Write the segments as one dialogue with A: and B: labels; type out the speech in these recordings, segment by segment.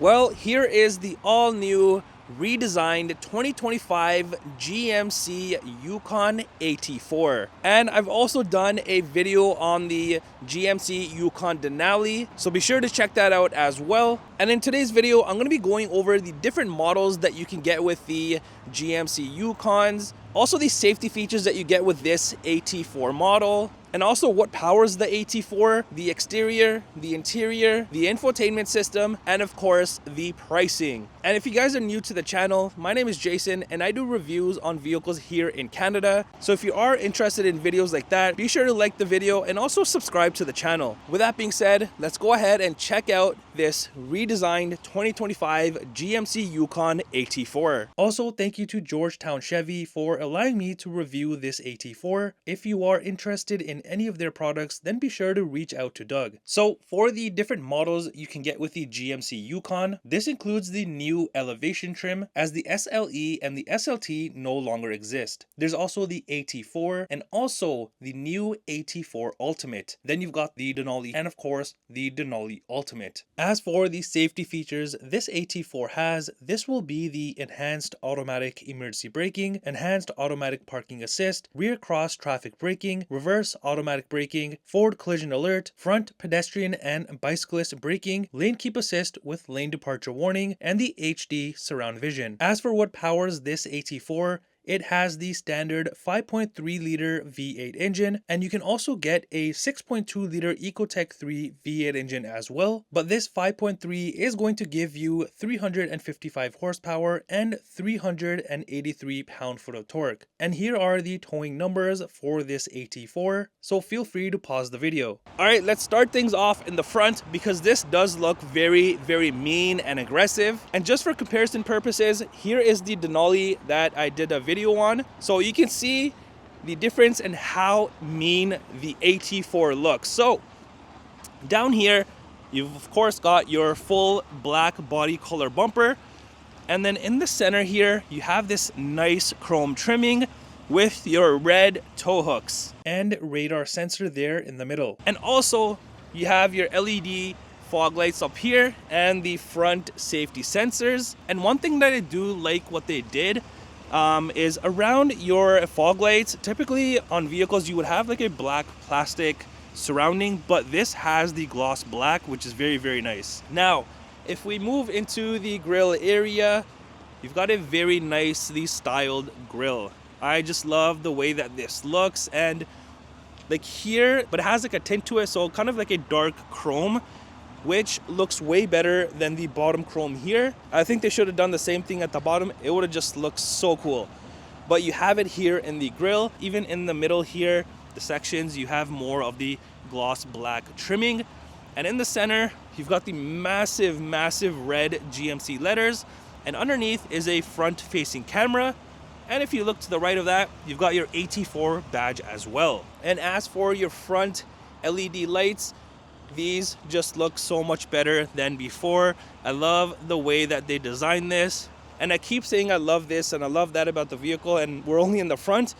A: Well, here is the all-new, redesigned 2025 GMC Yukon AT4. And I've also done a video on the GMC Yukon Denali, so be sure to check that out as well. And in today's video, I'm going to be going over the different models that you can get with the GMC Yukons, also the safety features that you get with this AT4 model, and also what powers the AT4, the exterior, the interior, the infotainment system, and of course, the pricing. And if you guys are new to the channel, my name is Jason and I do reviews on vehicles here in Canada. So if you are interested in videos like that, be sure to like the video and also subscribe to the channel. With that being said, let's go ahead and check out this redesigned 2025 GMC Yukon AT4. Also, thank you to Georgetown Chevy for allowing me to review this AT4. If you are interested in any of their products, then be sure to reach out to Doug. So for the different models you can get with the GMC Yukon, this includes the new Elevation trim, as the SLE and the SLT no longer exist. There's also the AT4 and also the new AT4 Ultimate. Then you've got the Denali and of course the Denali Ultimate. As for the safety features this AT4 has, this will be the enhanced automatic emergency braking, enhanced automatic parking assist, rear cross traffic braking, reverse automatic braking, forward collision alert, front pedestrian and bicyclist braking, lane keep assist with lane departure warning, and the HD surround vision. As for what powers this AT4, it has the standard 5.3 liter V8 engine, and you can also get a 6.2 liter Ecotec 3 V8 engine as well. But this 5.3 is going to give you 355 horsepower and 383 pound-foot of torque. And here are the towing numbers for this AT4, so feel free to pause the video. Alright, let's start things off in the front because this does look very, very mean and aggressive. And just for comparison purposes, here is the Denali that I did a video on, so you can see the difference in how mean the AT4 looks. So down here you've of course got your full black body color bumper, and then in the center here you have this nice chrome trimming with your red tow hooks and radar sensor there in the middle. And also you have your LED fog lights up here and the front safety sensors. And one thing that I do like what they did is around your fog lights. Typically on vehicles you would have like a black plastic surrounding, but this has the gloss black, which is very, very nice. Now if we move into the grille area, you've got a very nicely styled grille. I just love the way that this looks, and like here, but it has like a tint to it, so kind of like a dark chrome, which looks way better than the bottom chrome here. I think they should have done the same thing at the bottom. It would have just looked so cool. But you have it here in the grille. Even in the middle here, the sections, you have more of the gloss black trimming. And in the center, you've got the massive, massive red GMC letters. And underneath is a front-facing camera. And if you look to the right of that, you've got your AT4 badge as well. And as for your front LED lights, these just look so much better than before. I love the way that they designed this. And I keep saying I love this and I love that about the vehicle, and we're only in the front.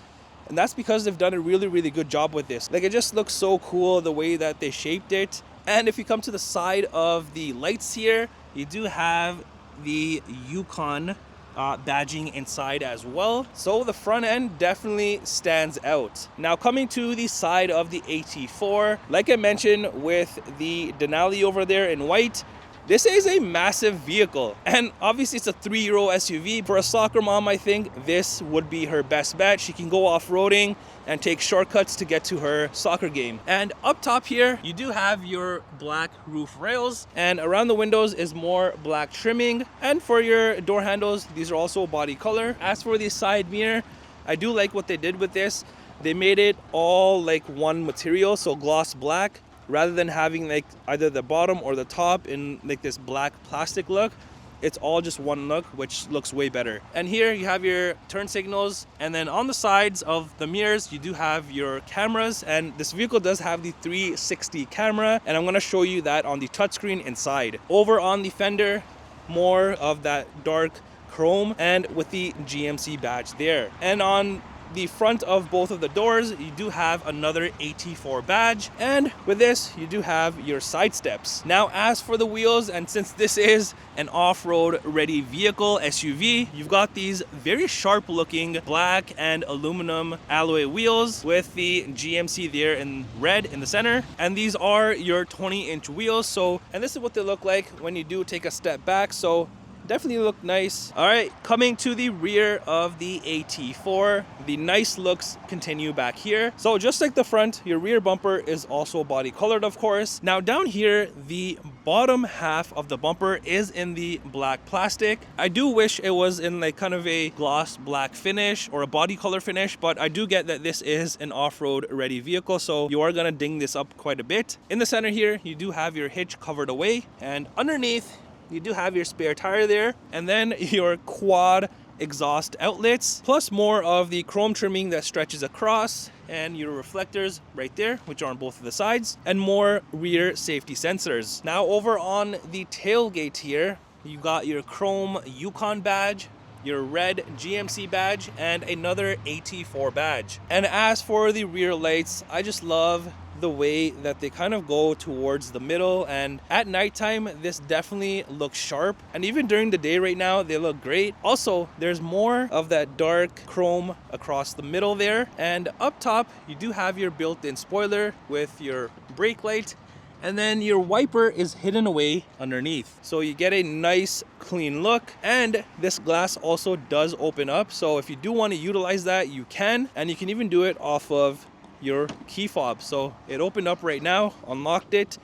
A: And that's because they've done a really, really good job with this. Like, it just looks so cool the way that they shaped it. And if you come to the side of the lights here, you do have the Yukon badging inside as well, so the front end definitely stands out. Now coming to the side of the AT4, like I mentioned with the Denali over there in white, this is a massive vehicle, and obviously it's a 3-row SUV. For a soccer mom, I think this would be her best bet. She can go off-roading and take shortcuts to get to her soccer game. And up top here, you do have your black roof rails, and around the windows is more black trimming. And for your door handles, these are also body color. As for the side mirror, I do like what they did with this. They made it all like one material, so gloss black, rather than having like either the bottom or the top in like this black plastic look. It's all just one look, which looks way better. And here you have your turn signals, and then on the sides of the mirrors you do have your cameras, and this vehicle does have the 360 camera, and I'm going to show you that on the touchscreen inside. Over on the fender, more of that dark chrome and with the GMC badge there. And on the front of both of the doors, you do have another AT4 badge. And with this, you do have your side steps. Now, as for the wheels, and since this is an off-road ready vehicle SUV, you've got these very sharp looking black and aluminum alloy wheels with the GMC there in red in the center. And these are your 20-inch wheels. And this is what they look like when you do take a step back. So definitely look nice. All right, coming to the rear of the AT4, the nice looks continue back here. So just like the front, your rear bumper is also body colored, of course. Now down here, the bottom half of the bumper is in the black plastic. I do wish it was in like kind of a gloss black finish or a body color finish, but I do get that this is an off-road ready vehicle, so you are gonna ding this up quite a bit. In the center here, you do have your hitch covered away, and underneath, you do have your spare tire there, and then your quad exhaust outlets, plus more of the chrome trimming that stretches across, and your reflectors right there, which are on both of the sides, and more rear safety sensors. Now over on the tailgate here, you got your chrome Yukon badge, your red GMC badge, and another AT4 badge. And as for the rear lights, I just love the way that they kind of go towards the middle, and at nighttime this definitely looks sharp, and even during the day right now they look great. Also, there's more of that dark chrome across the middle there, and up top you do have your built-in spoiler with your brake light, and then your wiper is hidden away underneath, so you get a nice clean look. And this glass also does open up, so if you do want to utilize that, you can, and you can even do it off of your key fob. So it opened up right now, unlocked it,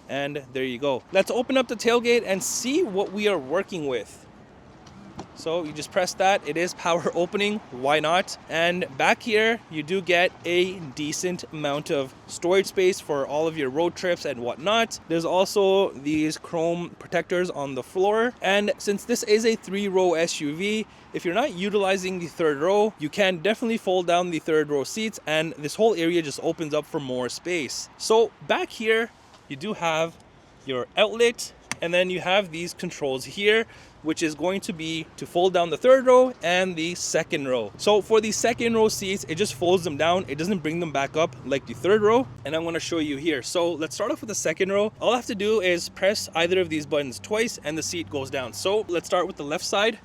A: and there you go. Let's open up the tailgate and see what we are working with. So you just press that, it is power opening, why not? And back here, you do get a decent amount of storage space for all of your road trips and whatnot. There's also these chrome protectors on the floor. And since this is a 3-row SUV, if you're not utilizing the third row, you can definitely fold down the third row seats, and this whole area just opens up for more space. So back here, you do have your outlet, and then you have these controls here, which is going to be to fold down the third row and the second row. So for the second row seats, it just folds them down. It doesn't bring them back up like the third row. And I'm gonna show you here. So let's start off with the second row. All I have to do is press either of these buttons twice and the seat goes down. So let's start with the left side.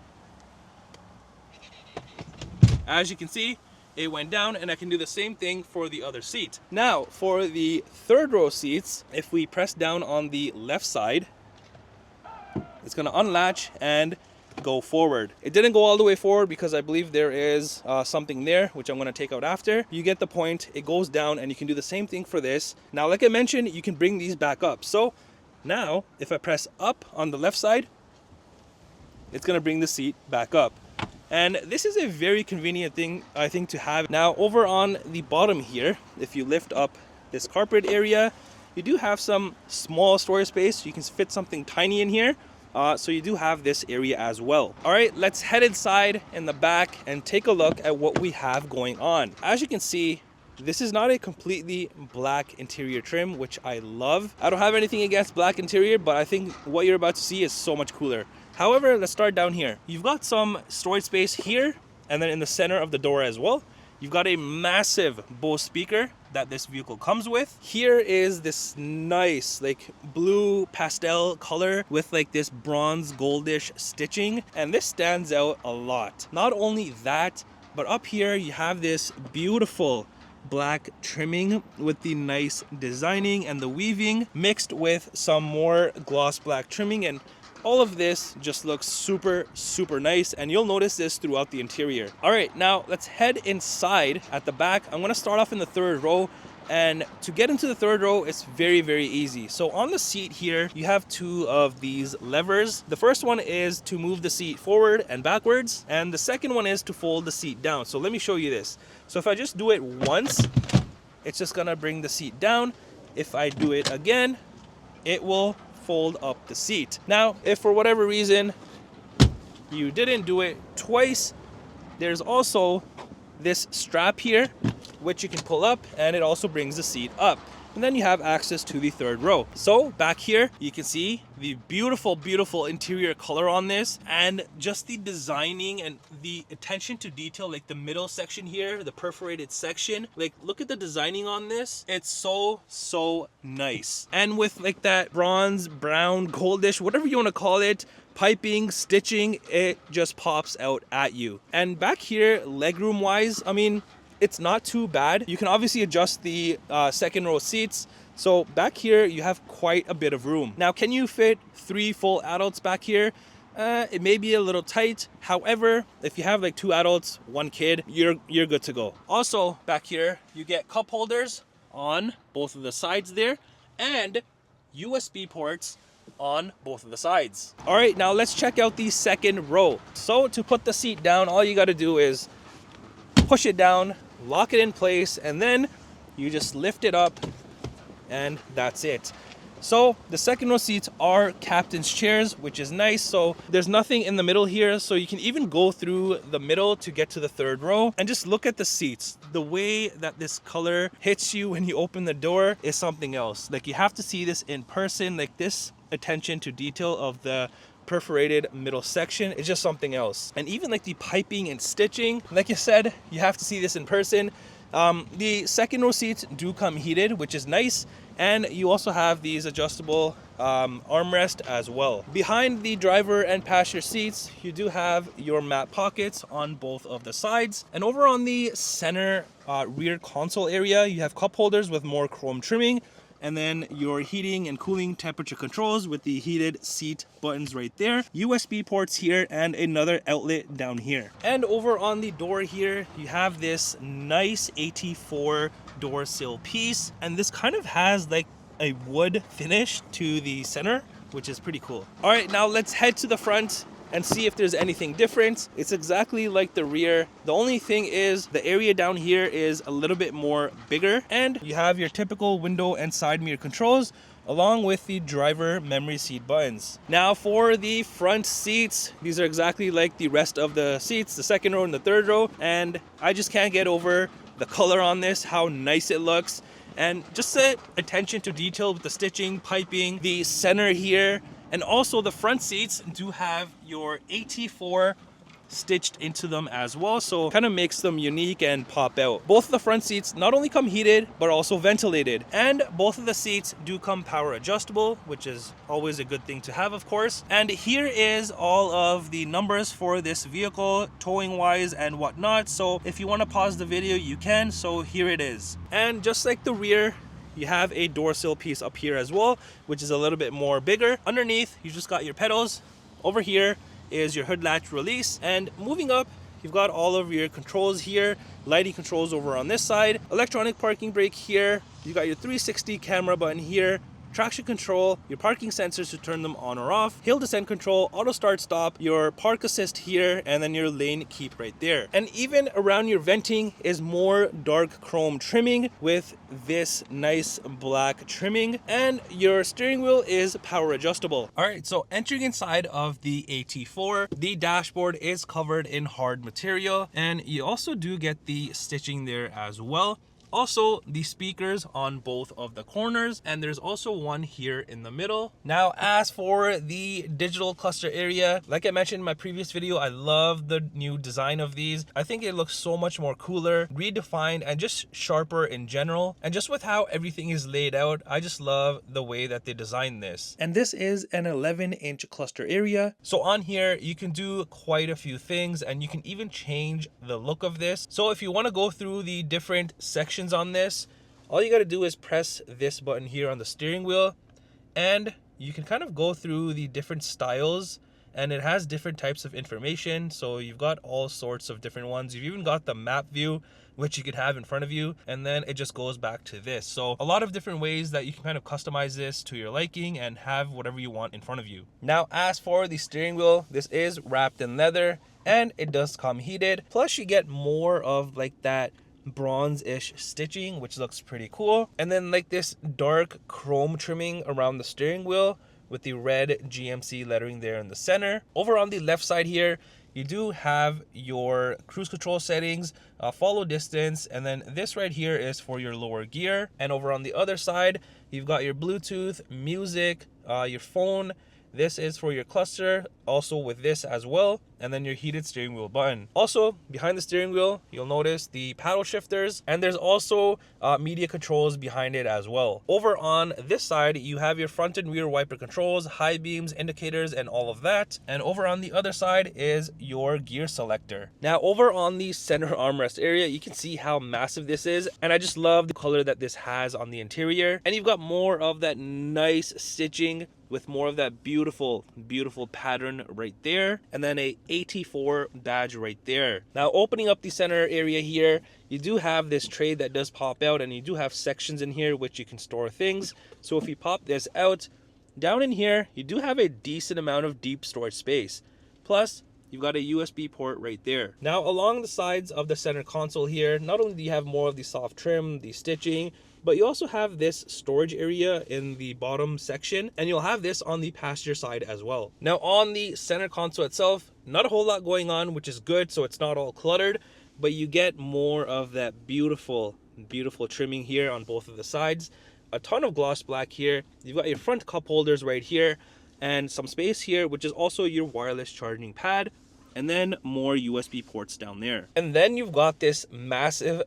A: As you can see, it went down, and I can do the same thing for the other seat. Now for the third row seats, if we press down on the left side, it's gonna unlatch and go forward. It didn't go all the way forward because I believe there is something there, which I'm gonna take out after. You get the point. It goes down, and you can do the same thing for this. Now, like I mentioned, you can bring these back up. So now if I press up on the left side, it's gonna bring the seat back up. And this is a very convenient thing, I think, to have. Now over on the bottom here, if you lift up this carpet area, you do have some small storage space. You can fit something tiny in here. So you do have this area as well. All right, let's head inside in the back and take a look at what we have going on. As you can see, this is not a completely black interior trim, which I love. I don't have anything against black interior, but I think what you're about to see is so much cooler. However, let's start down here. You've got some storage space here, and then in the center of the door as well. You've got a massive Bose speaker that this vehicle comes with. Here is this nice like blue pastel color with like this bronze goldish stitching, and this stands out a lot. Not only that, but up here you have this beautiful black trimming with the nice designing and the weaving mixed with some more gloss black trimming, and all of this just looks super nice, and you'll notice this throughout the interior. All right, now let's head inside at the back. I'm gonna start off in the third row, and to get into the third row, it's very easy. So on the seat here, you have two of these levers. The first one is to move the seat forward and backwards, and the second one is to fold the seat down. So let me show you this. So if I just do it once, it's just gonna bring the seat down. If I do it again, it will fold up the seat. Now, if for whatever reason you didn't do it twice, there's also this strap here, which you can pull up, and it also brings the seat up. and then you have access to the third row. So back here, you can see the beautiful, beautiful interior color on this, and just the designing and the attention to detail, like the middle section here, the perforated section. Like, look at the designing on this. It's so nice. And with like that bronze, brown, goldish, whatever you want to call it, piping, stitching, it just pops out at you. And back here, legroom wise, I mean, it's not too bad. You can obviously adjust the second row seats. So back here, you have quite a bit of room. Now, can you fit 3 full adults back here? It may be a little tight. However, if you have like 2 adults, 1 kid, you're good to go. Also, back here, you get cup holders on both of the sides there, and USB ports on both of the sides. All right, now let's check out the second row. So to put the seat down, all you got to do is push it down, lock it in place, and then you just lift it up, and that's it. So the second row seats are captain's chairs, which is nice. So there's nothing in the middle here, so you can even go through the middle to get to the third row. And just look at the seats. The way that this color hits you when you open the door is something else. Like, you have to see this in person. Like, this attention to detail of the perforated middle section is just something else. And even like the piping and stitching, like I said, you have to see this in person. The second row seats do come heated, which is nice. And you also have these adjustable armrest as well. Behind the driver and passenger seats, you do have your mat pockets on both of the sides. And over on the center rear console area, you have cup holders with more chrome trimming. And then your heating and cooling temperature controls with the heated seat buttons right there. USB ports here and another outlet down here. And over on the door here, you have this nice AT4 door sill piece. And this kind of has like a wood finish to the center, which is pretty cool. All right, now let's head to the front and see if there's anything different. It's exactly like the rear. The only thing is the area down here is a little bit more bigger, and you have your typical window and side mirror controls along with the driver memory seat buttons. Now for the front seats, these are exactly like the rest of the seats, the second row and the third row, and I just can't get over the color on this, how nice it looks, and just the attention to detail with the stitching, piping, the center here. And also the front seats do have your AT4 stitched into them as well, so kind of makes them unique and pop out. Both of the front seats not only come heated but also ventilated, and both of the seats do come power adjustable, which is always a good thing to have, of course. And here is all of the numbers for this vehicle, towing wise and whatnot. So if you want to pause the video, you can. So here it is. And just like the rear, you have a door sill piece up here as well, which is a little bit more bigger. Underneath, you just got your pedals. Over here is your hood latch release. And moving up, you've got all of your controls here. Lighting controls over on this side. Electronic parking brake here. You got your 360 camera button here. Traction control, your parking sensors to turn them on or off, hill descent control, auto start stop, your park assist here, and then your lane keep right there. And even around your venting is more dark chrome trimming with this nice black trimming, and your steering wheel is power adjustable. All right, so entering inside of the AT4, the dashboard is covered in hard material, and you also do get the stitching there as well. Also, the speakers on both of the corners, and there's also one here in the middle. Now, as for the digital cluster area, like I mentioned in my previous video, I love the new design of these. I think it looks so much more cooler, redefined, and just sharper in general. And just with how everything is laid out, I just love the way that they designed this. And this is an 11-inch cluster area. So on here, you can do quite a few things, and you can even change the look of this. So if you want to go through the different sections on this, all you got to do is press this button here on the steering wheel, and you can kind of go through the different styles, and it has different types of information. So you've got all sorts of different ones. You've even got the map view, which you could have in front of you, and then it just goes back to this. So a lot of different ways that you can kind of customize this to your liking and have whatever you want in front of you. Now, as for the steering wheel, this is wrapped in leather, and it does come heated. Plus you get more of like that bronze-ish stitching, which looks pretty cool. And then like this dark chrome trimming around the steering wheel with the red GMC lettering there in the center. Over on the left side here, you do have your cruise control settings, follow distance, and then this right here is for your lower gear. And over on the other side, you've got your Bluetooth, music, your phone. This is for your cluster, also with this as well, and then your heated steering wheel button. Also, behind the steering wheel, you'll notice the paddle shifters, and there's also media controls behind it as well. Over on this side, you have your front and rear wiper controls, high beams, indicators, and all of that. And over on the other side is your gear selector. Now, over on the center armrest area, you can see how massive this is, and I just love the color that this has on the interior. And you've got more of that nice stitching with more of that beautiful pattern right there, and then a AT4 badge right there. Now, opening up the center area here, you do have this tray that does pop out, and you do have sections in here which you can store things. So if you pop this out, down in here you do have a decent amount of deep storage space. Plus, you've got a USB port right there. Now, along the sides of the center console here, not only do you have more of the soft trim, the stitching, but you also have this storage area in the bottom section, and you'll have this on the passenger side as well. Now, on the center console itself, not a whole lot going on, which is good, so it's not all cluttered, but you get more of that beautiful trimming here on both of the sides. A ton of gloss black here. You've got your front cup holders right here, and some space here, which is also your wireless charging pad, and then more USB ports down there. And then you've got this massive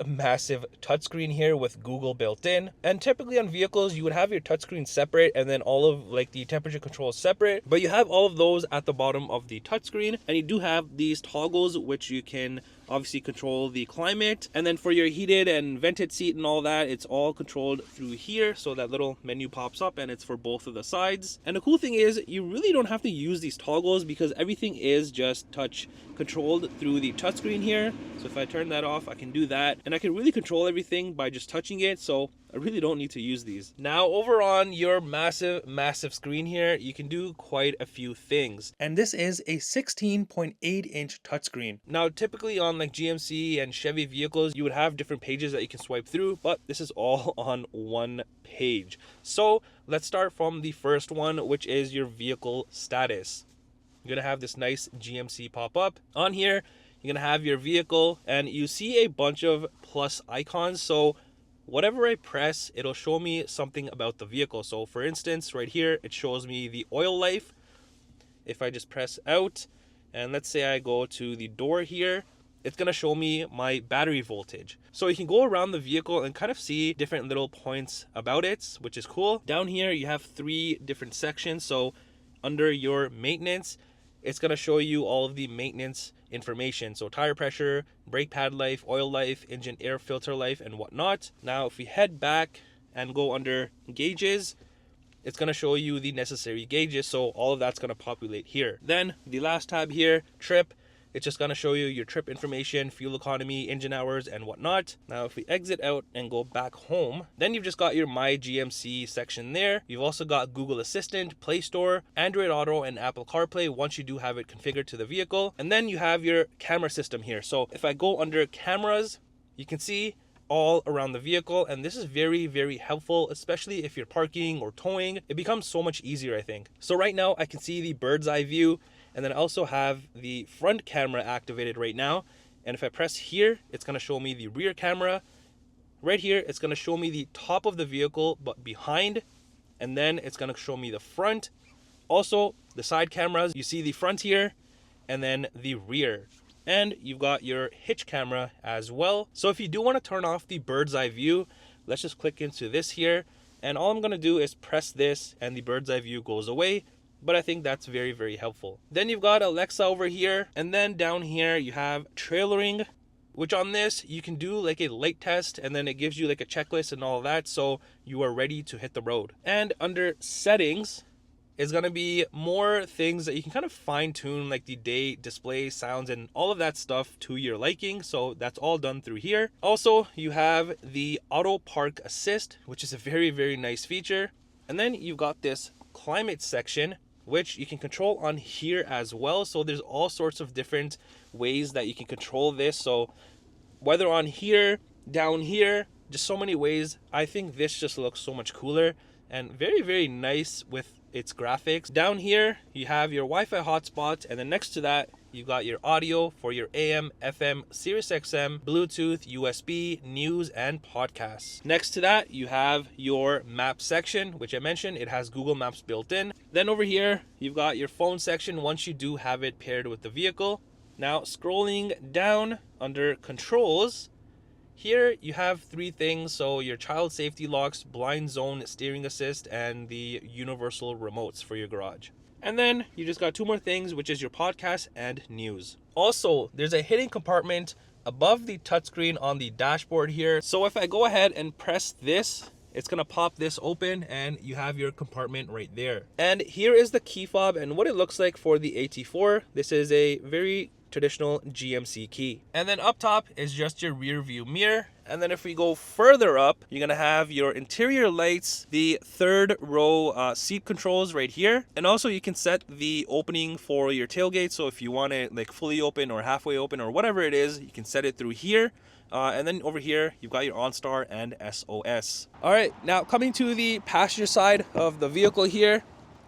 A: touchscreen here with Google built in. And typically on vehicles, you would have your touchscreen separate and then all of like the temperature controls separate, but you have all of those at the bottom of the touchscreen. And you do have these toggles which you can obviously control the climate, and then for your heated and vented seat and all that, it's all controlled through here. So that little menu pops up and it's for both of the sides. And the cool thing is you really don't have to use these toggles because everything is just touch controlled through the touchscreen here. So if I turn that off, I can do that, and I can really control everything by just touching it. So I really don't need to use these. Now, over on your massive screen here, you can do quite a few things. And this is a 16.8-inch touchscreen. Now, typically on like GMC and Chevy vehicles, you would have different pages that you can swipe through, but this is all on one page. So let's start from the first one, which is your vehicle status. You're gonna have this nice GMC pop up. On here, you're gonna have your vehicle, and you see a bunch of plus icons. So whatever I press, it'll show me something about the vehicle. So for instance, right here, it shows me the oil life. If I just press out, and let's say I go to the door here, it's gonna show me my battery voltage. So you can go around the vehicle and kind of see different little points about it, which is cool. Down here, you have 3 different sections. So under your maintenance, it's going to show you all of the maintenance information. So tire pressure, brake pad life, oil life, engine air filter life, and whatnot. Now, if we head back and go under gauges, it's going to show you the necessary gauges. So all of that's going to populate here. Then the last tab here, trip, it's just going to show you your trip information, fuel economy, engine hours, and whatnot. Now, if we exit out and go back home, then you've just got your My GMC section there. You've also got Google Assistant, Play Store, Android Auto, and Apple CarPlay once you do have it configured to the vehicle. And then you have your camera system here. So if I go under cameras, you can see all around the vehicle, and this is very helpful, especially if you're parking or towing. It becomes so much easier, I think. So right now I can see the bird's eye view, and then I also have the front camera activated right now. And if I press here, it's going to show me the rear camera. Right here, it's going to show me the top of the vehicle but behind, and then it's going to show me the front. Also, the side cameras, you see the front here and then the rear. And you've got your hitch camera as well. So if you do want to turn off the bird's eye view, let's just click into this here, and all I'm going to do is press this and the bird's eye view goes away. But I think that's very helpful. Then you've got Alexa over here, and then down here you have trailering, which on this you can do like a light test, and then it gives you like a checklist and all of that, so you are ready to hit the road. And under settings is going to be more things that you can kind of fine tune, like the date, display, sounds, and all of that stuff to your liking. So that's all done through here. Also, you have the auto park assist, which is a very nice feature. And then you've got this climate section, which you can control on here as well. So there's all sorts of different ways that you can control this. So whether on here, down here, just so many ways. I think this just looks so much cooler and very nice with its graphics. Down here, you have your Wi-Fi hotspot, and then next to that, you got your audio for your AM, FM, Sirius XM, Bluetooth, USB, news, and podcasts. Next to that, you have your map section, which I mentioned, it has Google Maps built in. Then over here, you've got your phone section once you do have it paired with the vehicle. Now, scrolling down under controls, here you have three things. So your child safety locks, blind zone, steering assist, and the universal remotes for your garage. And then you just got two more things, which is your podcast and news. Also, there's a hidden compartment above the touchscreen on the dashboard here. So if I go ahead and press this, it's gonna pop this open and you have your compartment right there. And here is the key fob and what it looks like for the AT4. This is a very traditional GMC key. And then up top is just your rear view mirror. And then if we go further up, you're gonna have your interior lights, the third row seat controls right here. And also you can set the opening for your tailgate. So if you want it like fully open or halfway open or whatever it is, you can set it through here. And then over here, you've got your OnStar and SOS. All right, now coming to the passenger side of the vehicle here.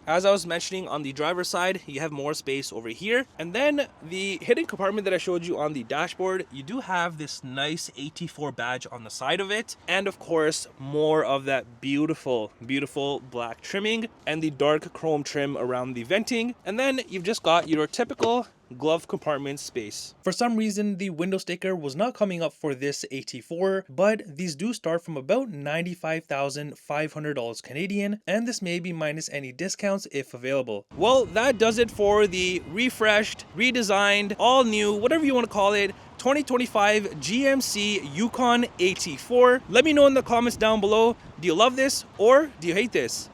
A: As I was mentioning, on the driver's side, you have more space over here. And then the hidden compartment that I showed you on the dashboard, you do have this nice AT4 badge on the side of it. And of course, more of that beautiful, beautiful black trimming and the dark chrome trim around the venting. And then you've just got your typical glove compartment space. For some reason, the window sticker was not coming up for this AT4, but these do start from about $95,500 Canadian, and this may be minus any discounts if available. Well, that does it for the refreshed, redesigned, all new, whatever you want to call it, 2025 GMC Yukon AT4. Let me know in the comments down below, do you love this or do you hate this?